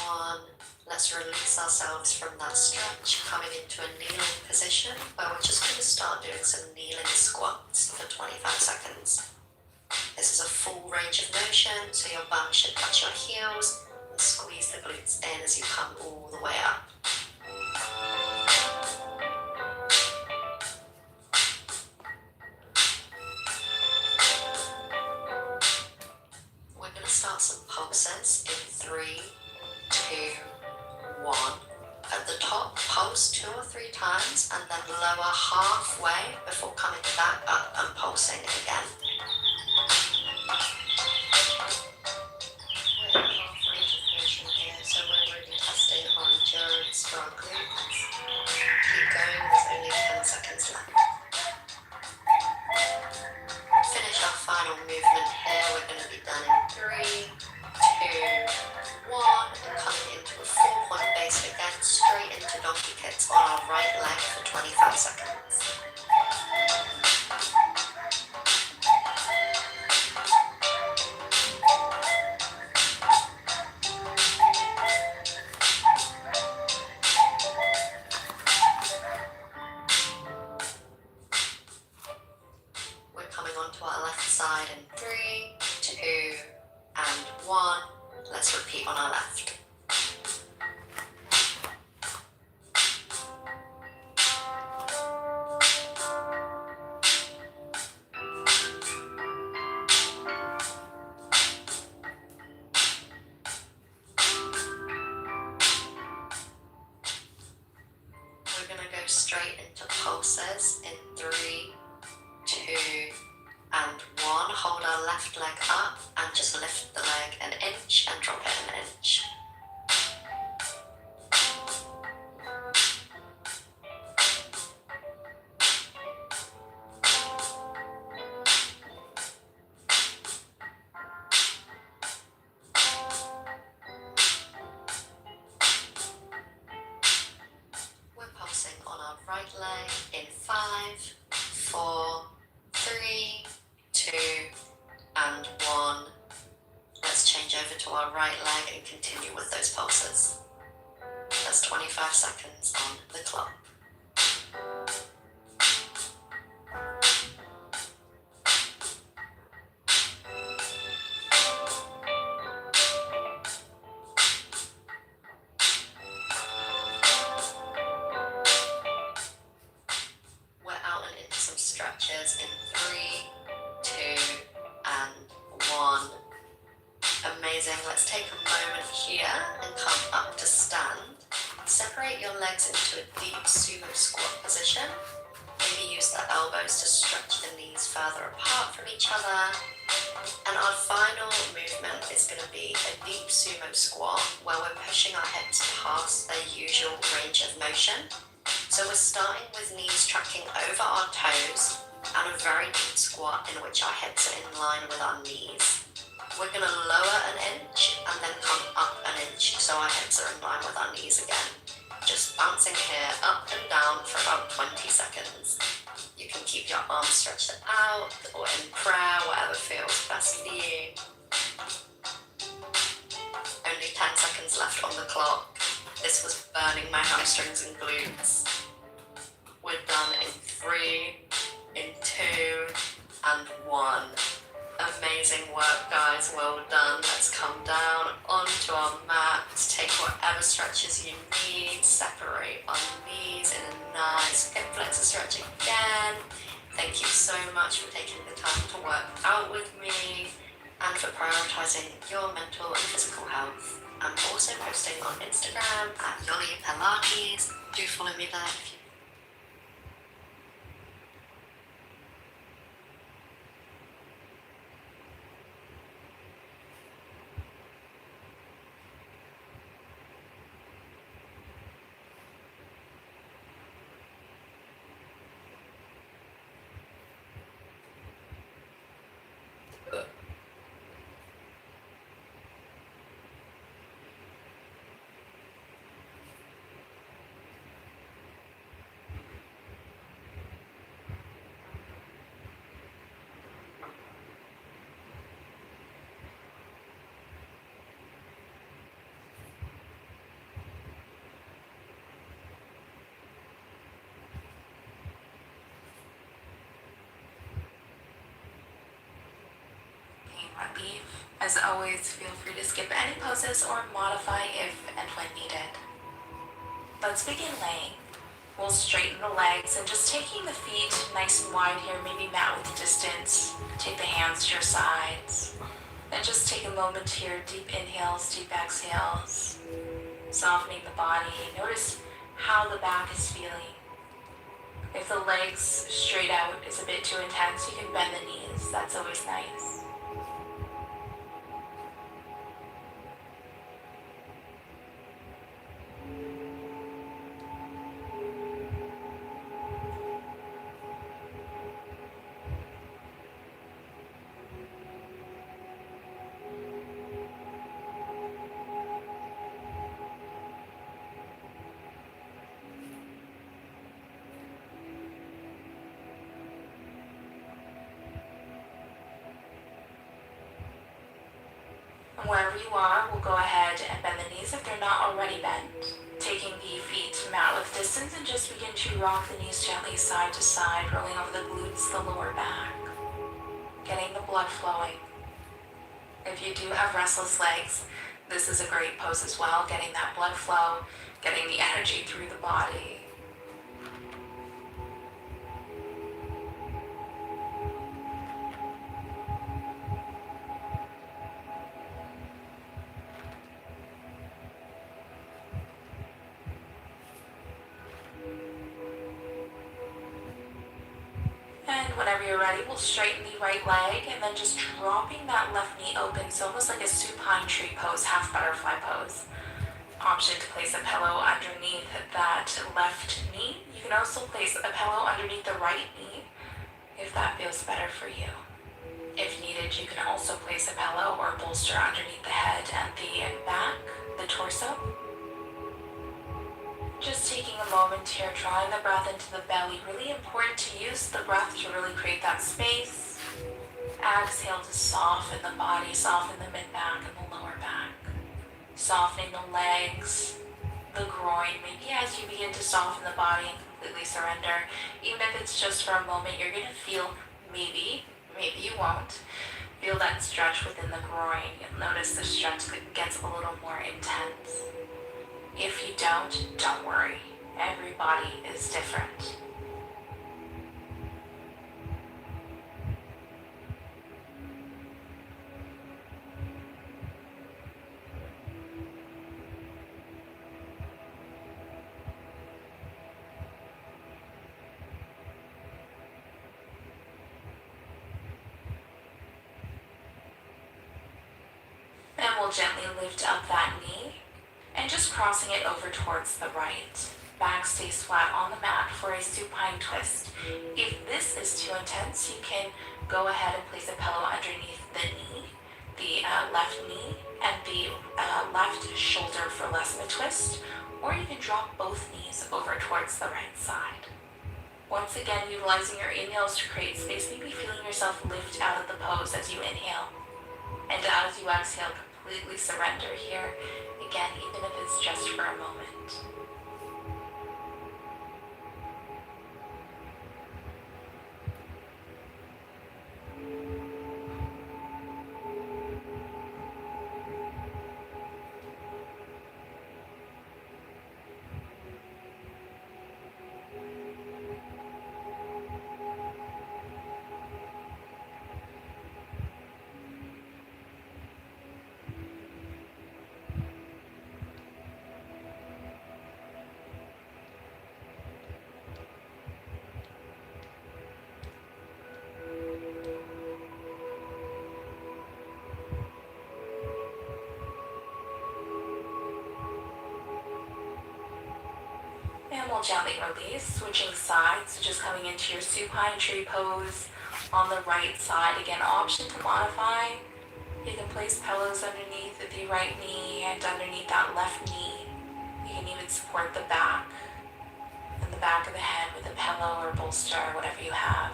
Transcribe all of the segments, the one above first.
on. Let's release ourselves from that stretch, coming into a kneeling position where we're just going to start doing some kneeling squats for 25 seconds. This is a full range of motion, so your bum should touch your heels and squeeze the glutes in as you come all the way up. We're going to start some pulses in 3, 2, 1. At the top, pulse 2 or 3 times and then lower halfway before coming back up and pulsing again. We're in half range of motion here, so we're really testing our endurance for our glutes. Keep going, there's only 10 seconds left. Finish our final movement here. We're going to be done in 3, 2, 1, and coming into a 4-point base again, straight into donkey kicks on our right leg for 25 seconds. We're coming onto our left side in 3, 2, and 1. Let's repeat on our left. We're going to go straight into pulses in 3, 2, and 1. Hold our left leg up and just lift the leg an inch and drop it an inch. We're pulsing on our right leg in 5, 4, 3, 2, and 1. Let's change over to our right leg and continue with those pulses. That's 25 seconds on the clock. We're out and into some stretches in 3, 2, and 1. Amazing. Let's take a moment here and come up to stand. Separate your legs into a deep sumo squat position. Maybe use the elbows to stretch the knees further apart from each other. And our final movement is going to be a deep sumo squat where we're pushing our hips past their usual range of motion. So we're starting with knees tracking over our toes and a very deep squat in which our hips are in line with our knees. We're going to lower an inch and then come up an inch so our hips are in line with our knees again. Just bouncing here up and down for about 20 seconds. You can keep your arms stretched out or in prayer, whatever feels best for you. Only 10 seconds left on the clock. This was burning my hamstrings and glutes. We're done in 3, in 2, and 1. Amazing work, guys, well done. Let's come down onto our mats, take whatever stretches you need, separate our knees in a nice hip flexor stretch again. Thank you so much for taking the time to work out with me and for prioritizing your mental and physical health. I'm also posting on Instagram at Yoli Pilates. Do follow me there if you leave. As always, feel free to skip any poses or modify if and when needed. Let's begin laying. We'll straighten the legs and just taking the feet nice and wide here, maybe mat with distance. Take the hands to your sides. And just take a moment here, deep inhales, deep exhales. Softening the body. Notice how the back is feeling. If the legs straight out is a bit too intense, you can bend the knees. That's always nice. Wherever you are, we'll go ahead and bend the knees if they're not already bent. Taking the feet mat with distance and just begin to rock the knees gently side to side, rolling over the glutes, the lower back. Getting the blood flowing. If you do have restless legs, this is a great pose as well, getting that blood flow, getting the energy through the body. And whenever you're ready, we'll straighten the right leg and then just dropping that left knee open, so almost like a supine tree pose, half butterfly pose. Option to place a pillow underneath that left knee. You can also place a pillow underneath the right knee if that feels better for you. If needed, you can also place a pillow or bolster underneath the head and the back, the torso. Just taking a moment here, drawing the breath into the belly. Really important to use the breath to really create that space. Exhale to soften the body, soften the mid-back and the lower back. Softening the legs, the groin. Maybe as you begin to soften the body and completely surrender, even if it's just for a moment, you're going to feel maybe you won't, feel that stretch within the groin. You'll notice the stretch gets a little more intense. If you don't worry. Every body is different. And we'll gently lift up that knee and just crossing it over towards the right. Back stays flat on the mat for a supine twist. If this is too intense, you can go ahead and place a pillow underneath the knee, the left knee, and the left shoulder for less of a twist, or you can drop both knees over towards the right side. Once again, utilizing your inhales to create space, maybe feeling yourself lift out of the pose as you inhale. And as you exhale, completely surrender here. Again, even if it's just for a moment. And we'll gently release, switching sides, so just coming into your supine tree pose on the right side. Again, option to modify. You can place pillows underneath the right knee and underneath that left knee. You can even support the back and the back of the head with a pillow or bolster, whatever you have.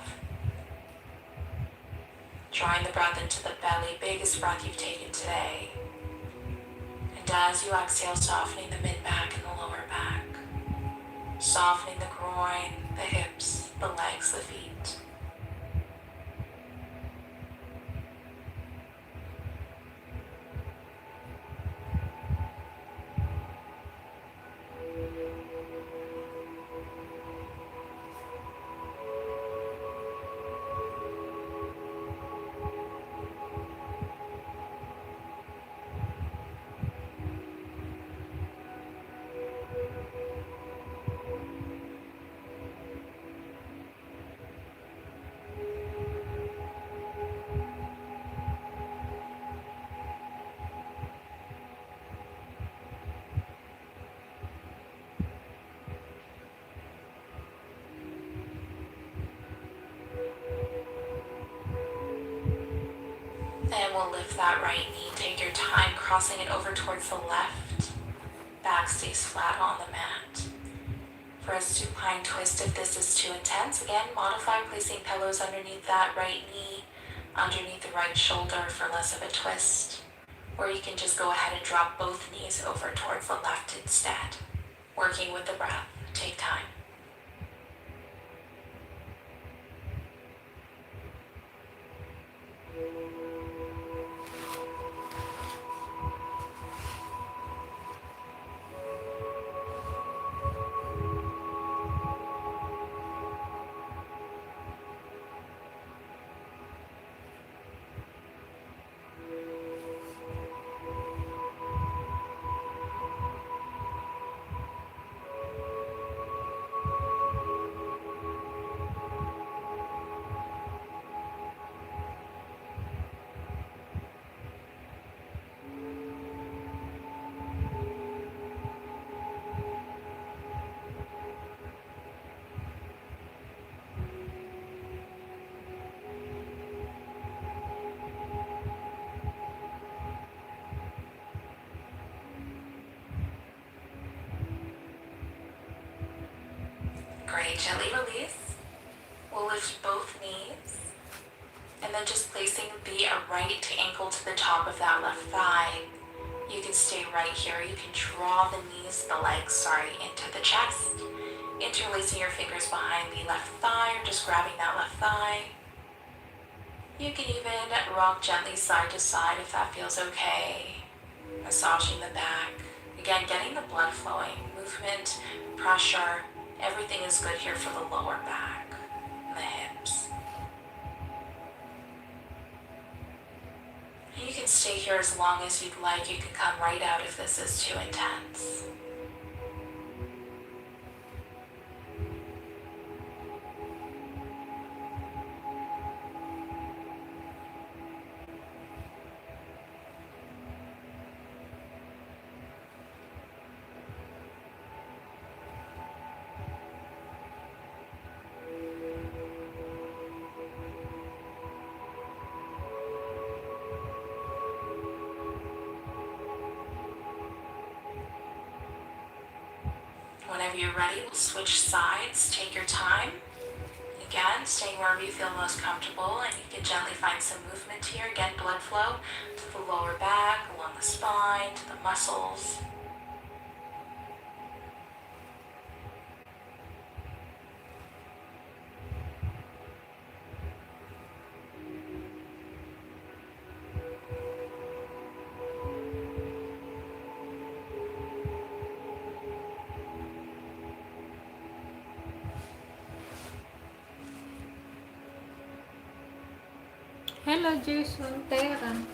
Drawing the breath into the belly, biggest breath you've taken today. And as you exhale, softening the mid-back and the lower back. Softening the groin, the hips, the legs, the feet. we'll lift that right knee. Take your time crossing it over towards the left. Back stays flat on the mat. For a supine twist, if this is too intense, again, modify placing pillows underneath that right knee, underneath the right shoulder for less of a twist. Or you can just go ahead and drop both knees over towards the left instead. Working with the breath. Take time. Great, gently release. We'll lift both knees. And then just placing the right ankle to the top of that left thigh. You can stay right here. You can draw the legs, into the chest. Interlacing your fingers behind the left thigh or just grabbing that left thigh. You can even rock gently side to side if that feels okay. Massaging the back. Again, getting the blood flowing. Movement, pressure, everything is good here for the lower back and the hips. You can stay here as long as you'd like. You can come right out if this is too intense. Whenever you're ready, we'll switch sides. Take your time. Again, staying wherever you feel most comfortable, and you can gently find some movement here. Again, blood flow to the lower back, along the spine, to the muscles. Hello, Jason Terrence.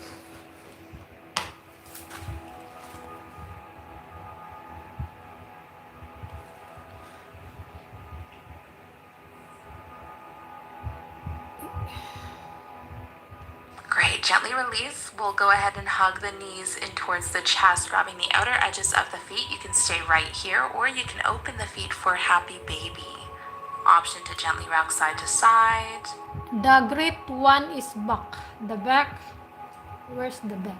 Great, gently release. We'll go ahead and hug the knees in towards the chest, grabbing the outer edges of the feet. You can stay right here, or you can open the feet for happy baby. Option to gently rock side to side. The great one is back. The back. Where's the back?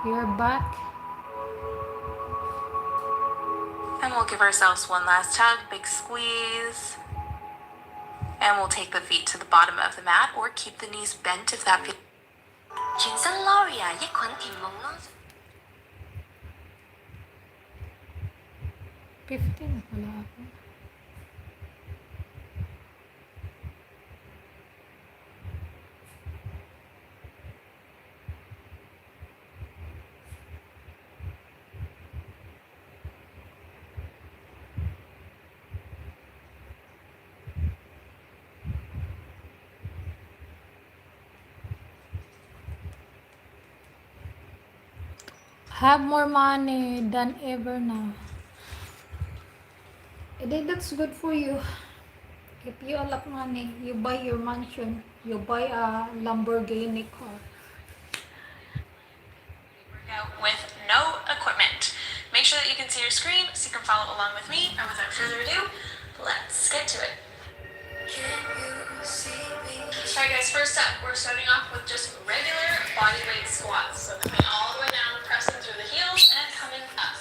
You're back. And we'll give ourselves one last hug, big squeeze. And we'll take the feet to the bottom of the mat, or keep the knees bent if that feels. 全身 Loria 益菌甜夢咯。15 na pala ako. Have more money than ever now. I think that's good for you. If you have money, you buy your mansion, you buy a Lamborghini car. Workout with no equipment. Make sure that you can see your screen so you can follow along with me. And without further ado, let's get to it. Alright guys, first up, we're starting off with just regular body weight squats. So coming all the way down, pressing through the heels and coming up.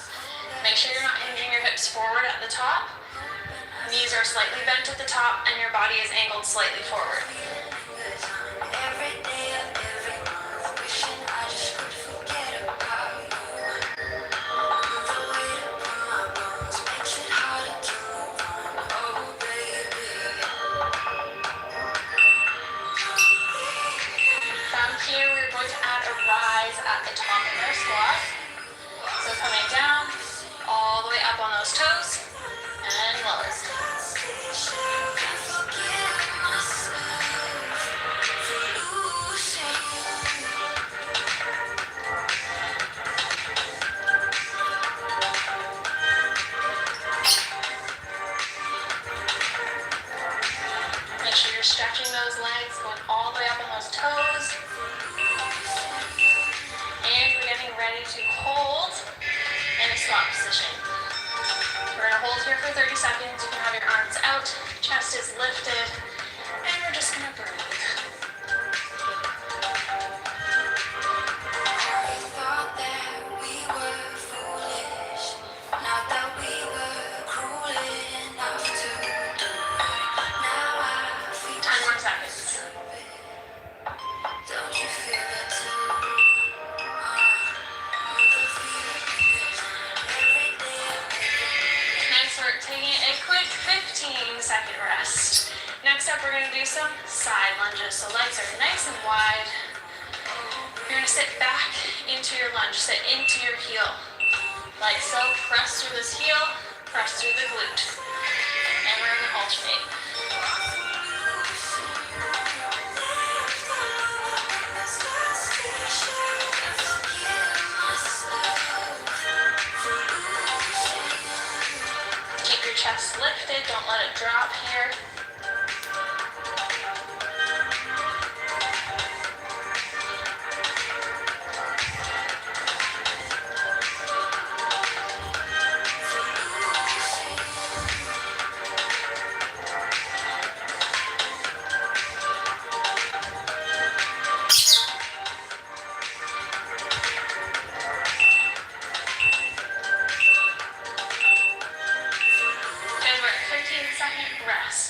Make sure you're not hinging your hips forward at the top. Knees are slightly bent at the top and your body is angled slightly forward. Here we're going to add a rise at the top of our squat. So coming down, all the way up on those toes, and lower. Make sure you're stretching those legs, going all the way up on those toes. And we're getting ready to hold in a squat position. We're going to hold here for 30 seconds. You can have your arms out, chest is lifted, and we're just going to breathe. Second rest. Next up, we're going to do some side lunges. So legs are nice and wide. You're going to sit back into your lunge, sit into your heel. Like so, press through this heel, press through the glute. And we're going to alternate. Chest lifted, don't let it drop here.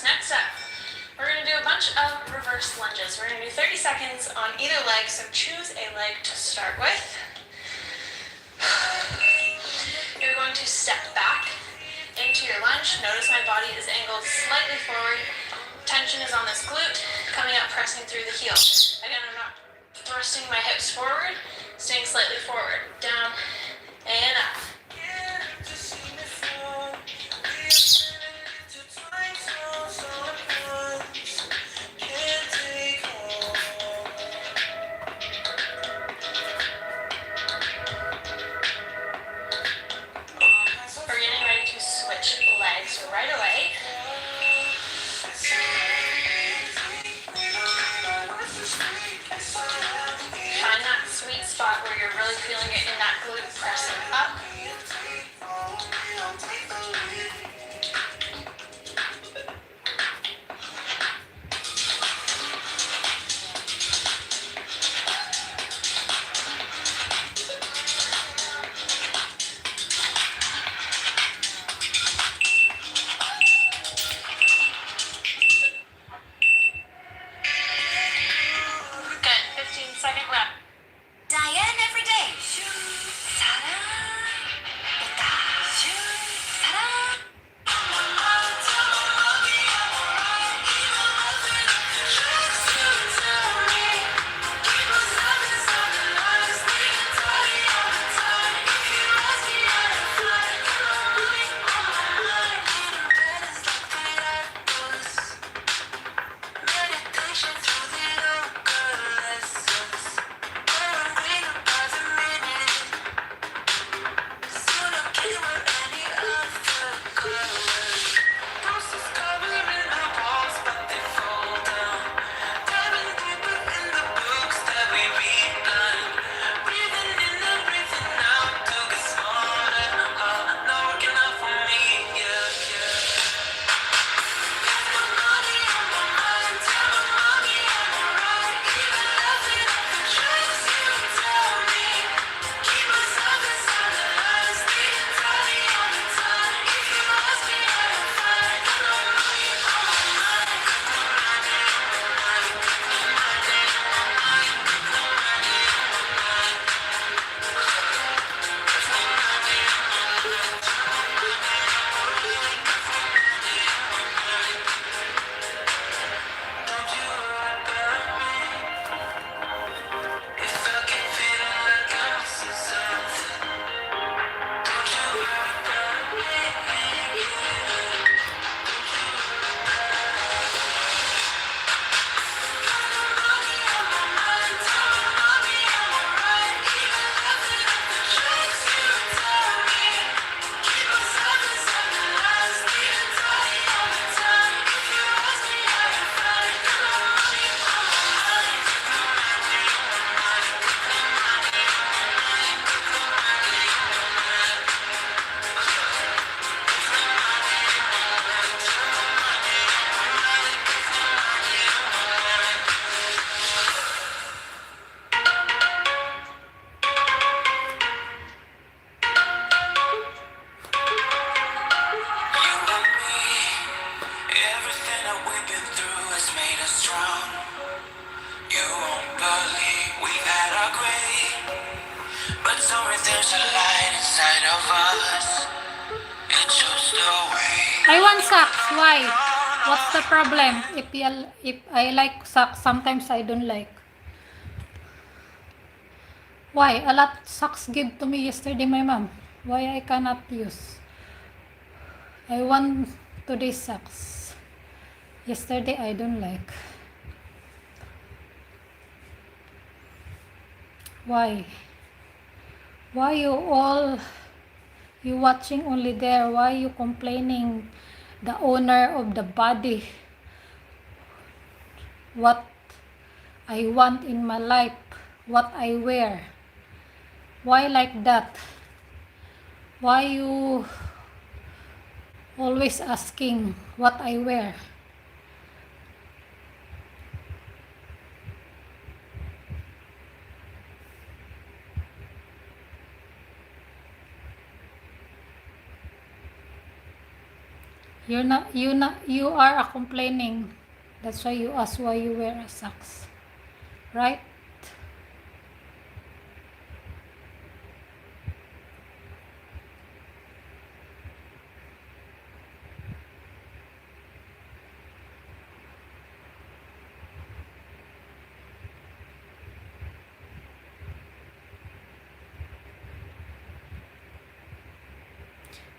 Next up, we're going to do a bunch of reverse lunges. We're going to do 30 seconds on either leg, so choose a leg to start with. You're going to step back into your lunge. Notice my body is angled slightly forward. Tension is on this glute, coming up, pressing through the heel. Again, I'm not thrusting my hips forward, staying slightly forward, down and up. Right away. Find that sweet spot where you're really feeling it in that glute, pressing up. We've had our gray, but somewhere there's a light inside of us. It shows the way. I want socks. Why? What's the problem? If I like socks, sometimes I don't like. Why? A lot socks give to me yesterday, my mom. Why I cannot use? I want today's socks. Yesterday I don't like. Why? Why you watching only there? Why you complaining? The owner of the body. What I want in my life. What I wear. Why like that? Why you always asking what I wear? You are a complaining. That's why you ask why you wear a socks. Right?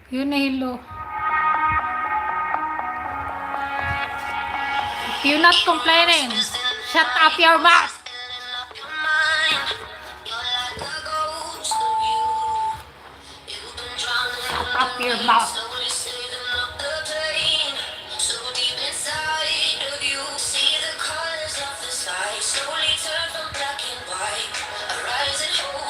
You Nilo. If you're not complaining, shut up your mouth. Shut up your mouth. Slowly turn from black and white. Arise and hold